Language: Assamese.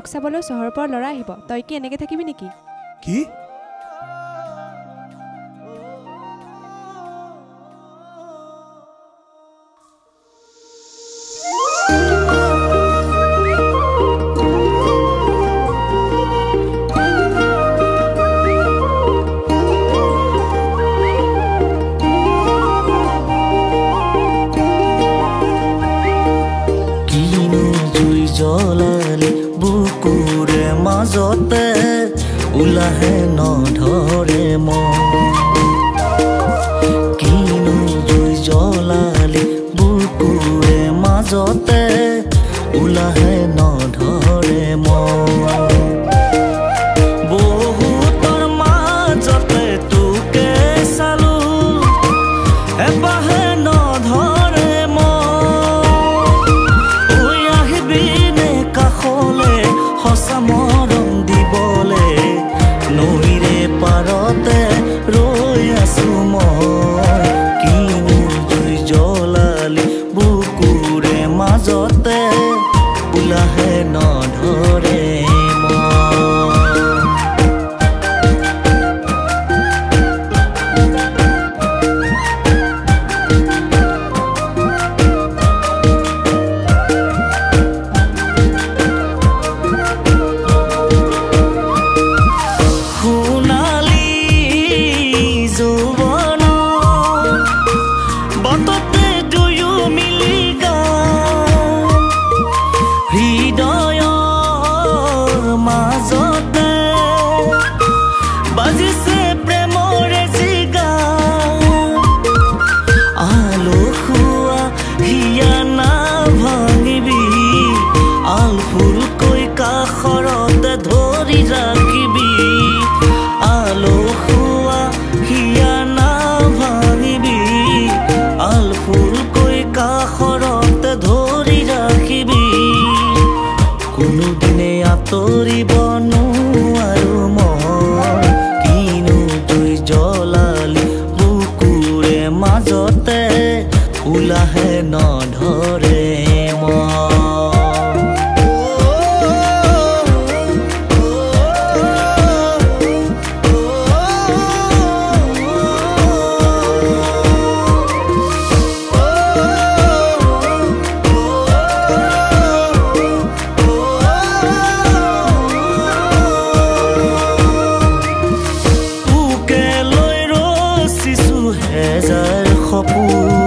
মোক চাবলৈ চহৰৰ পৰা ল'ৰা আহিব তই কি এনেকৈ থাকিবি নেকি কি জলালে বুকুৰে মাজতে উলাহে নধৰে কিনো জুই জ্বলালে বুকুৰে মাজতে উলাহে নধৰে বহুতৰ মাজতে তোকে চালো এবাহে নধৰে সঁচা মৰম দিবলে নৈৰে পাৰতে ৰৈ আছো মই কিনো জুই জ্বলালি বুকুৰে মাজতে উলাহে নধৰে কাষৰতে ধৰি ৰাখিবি আলো খোৱা হিয়া না ভাঙিবি আল ফুলকৈ কাষৰতে ধৰি ৰাখিবি কোনোদিনে আঁতৰিব নোৱাৰো মই কিনো জুই জ্বলালি বুকুৰে মাজতে উলাহে নধৰে হেজাৰ সপোন